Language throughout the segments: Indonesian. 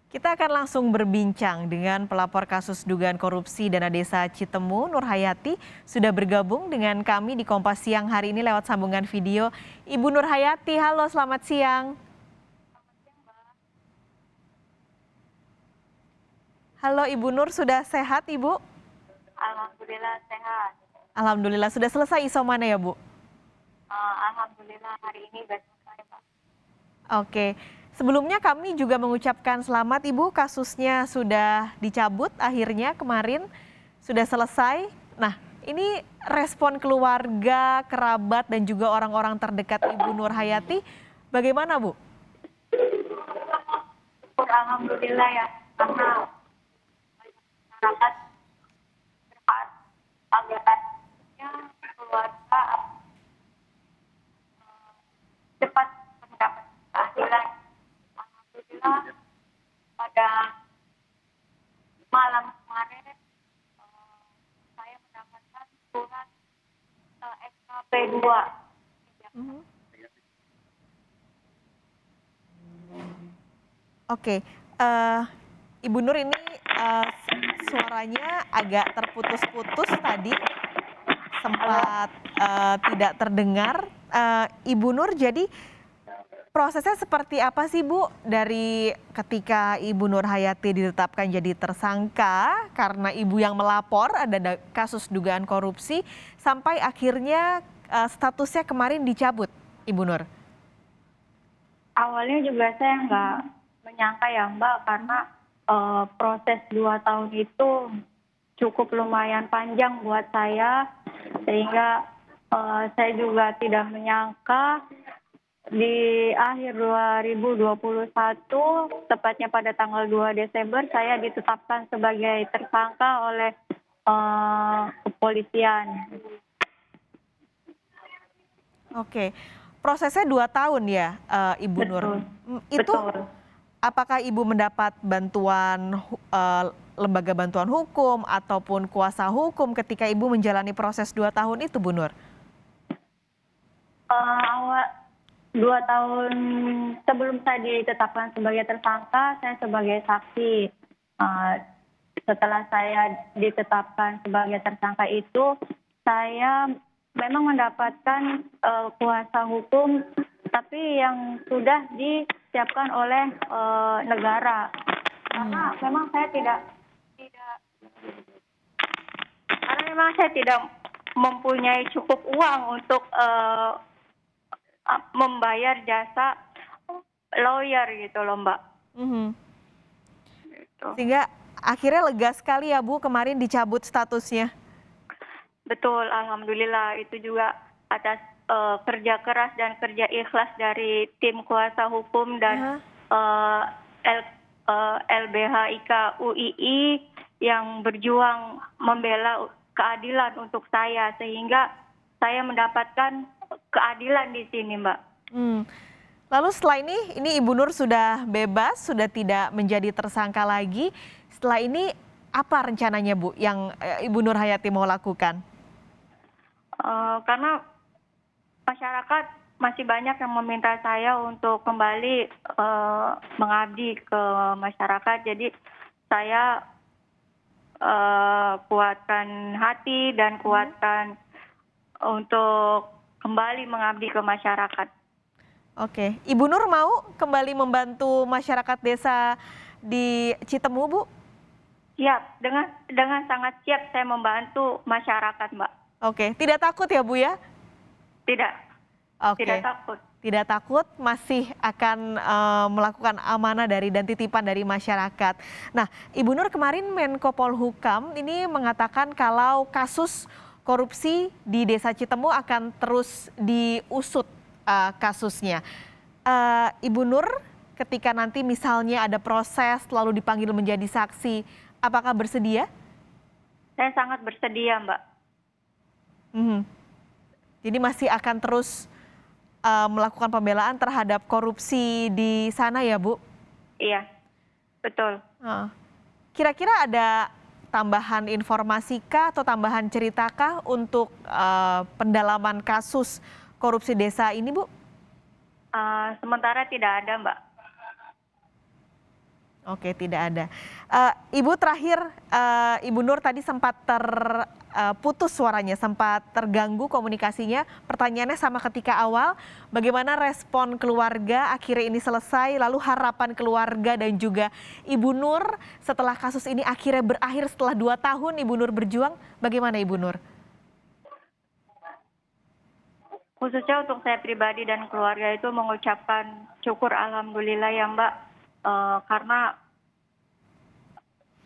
Kita akan langsung berbincang dengan pelapor kasus dugaan korupsi dana desa Citemu, Nur Hayati, sudah bergabung dengan kami di Kompas Siang hari ini lewat sambungan video. Ibu Nur Hayati, halo selamat siang. Halo Ibu Nur, sudah sehat Ibu? Alhamdulillah sehat. Alhamdulillah, sudah selesai isomannya ya Bu? Alhamdulillah hari ini sudah selesai, Pak. Oke, sebelumnya kami juga mengucapkan selamat Ibu, kasusnya sudah dicabut akhirnya kemarin, sudah selesai. Nah, ini respon keluarga, kerabat, dan juga orang-orang terdekat Ibu Nur Hayati, bagaimana Bu? Alhamdulillah ya, karena masyarakat berharap agarnya keluarga cepat mendapat keadilan. Alhamdulillah pada malam kemarin saya mendapatkan surat SKP 2. Oke, Ibu Nur ini suaranya agak terputus-putus tadi, sempat tidak terdengar. Ibu Nur, jadi prosesnya seperti apa sih Bu dari ketika Ibu Nur Hayati ditetapkan jadi tersangka karena Ibu yang melapor ada kasus dugaan korupsi sampai akhirnya statusnya kemarin dicabut, Ibu Nur? Awalnya juga saya nggak menyangka ya Mbak, karena proses 2 tahun itu cukup lumayan panjang buat saya, sehingga saya juga tidak menyangka di akhir 2021, tepatnya pada tanggal 2 Desember, saya ditetapkan sebagai tersangka oleh kepolisian. Oke, prosesnya 2 tahun ya, Ibu Nur? Betul, Itu betul. apakah Ibu mendapat bantuan lembaga bantuan hukum ataupun kuasa hukum ketika Ibu menjalani proses 2 tahun itu, Bu Nur? Awal 2 tahun sebelum saya ditetapkan sebagai tersangka, saya sebagai saksi. Setelah saya ditetapkan sebagai tersangka itu, saya memang mendapatkan kuasa hukum, tapi yang sudah disiapkan oleh negara. Karena memang saya tidak karena memang saya tidak mempunyai cukup uang untuk membayar jasa lawyer gitu loh Mbak. Gitu. Sehingga akhirnya lega sekali ya Bu kemarin dicabut statusnya. Betul, alhamdulillah itu juga atas kerja keras dan kerja ikhlas dari tim kuasa hukum dan LBH IKA UII yang berjuang membela keadilan untuk saya, sehingga saya mendapatkan keadilan di sini, Mbak. Lalu setelah ini Ibu Nur sudah bebas, sudah tidak menjadi tersangka lagi. Setelah ini apa rencananya Bu yang Ibu Nur Hayati mau lakukan? Karena masyarakat masih banyak yang meminta saya untuk kembali mengabdi ke masyarakat. Jadi saya kuatkan hati dan kuatkan untuk kembali mengabdi ke masyarakat. Oke, Ibu Nur mau kembali membantu masyarakat desa di Citemu, Bu? Siap, dengan sangat siap saya membantu masyarakat, Mbak. Oke, tidak takut ya Bu ya? Tidak, Oke. tidak takut. Tidak takut, masih akan melakukan amanah dan titipan dari masyarakat. Nah, Ibu Nur kemarin Menko Polhukam ini mengatakan kalau kasus korupsi di Desa Citemu akan terus diusut kasusnya. Ibu Nur, ketika nanti misalnya ada proses lalu dipanggil menjadi saksi, apakah bersedia? Saya sangat bersedia, Mbak. Jadi masih akan terus melakukan pembelaan terhadap korupsi di sana ya Bu? Iya, betul. Kira-kira ada tambahan informasi kah atau tambahan ceritakah untuk pendalaman kasus korupsi desa ini Bu? Sementara tidak ada, Mbak. Oke, tidak ada. Ibu terakhir, Ibu Nur tadi sempat terputus suaranya, sempat terganggu komunikasinya. Pertanyaannya sama ketika awal, bagaimana respon keluarga akhirnya ini selesai, lalu harapan keluarga dan juga Ibu Nur setelah kasus ini akhirnya berakhir setelah 2 tahun Ibu Nur berjuang, bagaimana Ibu Nur? Khususnya untuk saya pribadi dan keluarga itu mengucapkan syukur alhamdulillah ya Mbak. Karena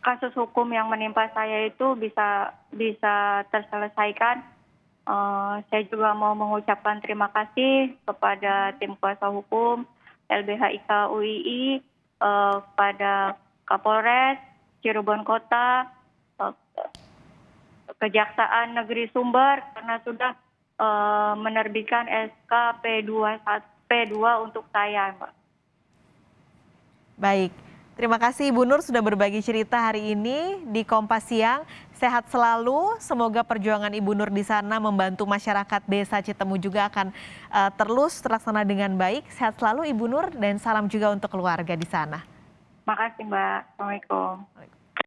kasus hukum yang menimpa saya itu bisa terselesaikan. Saya juga mau mengucapkan terima kasih kepada tim kuasa hukum LBH IKA UII, kepada Kapolres Cirebon Kota, eh, Kejaksaan Negeri Sumber karena sudah menerbitkan SK P2 untuk saya, Mbak. Baik, terima kasih Ibu Nur sudah berbagi cerita hari ini di Kompas Siang. Sehat selalu, semoga perjuangan Ibu Nur di sana membantu masyarakat Desa Citemu juga akan terus terlaksana dengan baik. Sehat selalu Ibu Nur dan salam juga untuk keluarga di sana. Makasih Mbak. Assalamualaikum.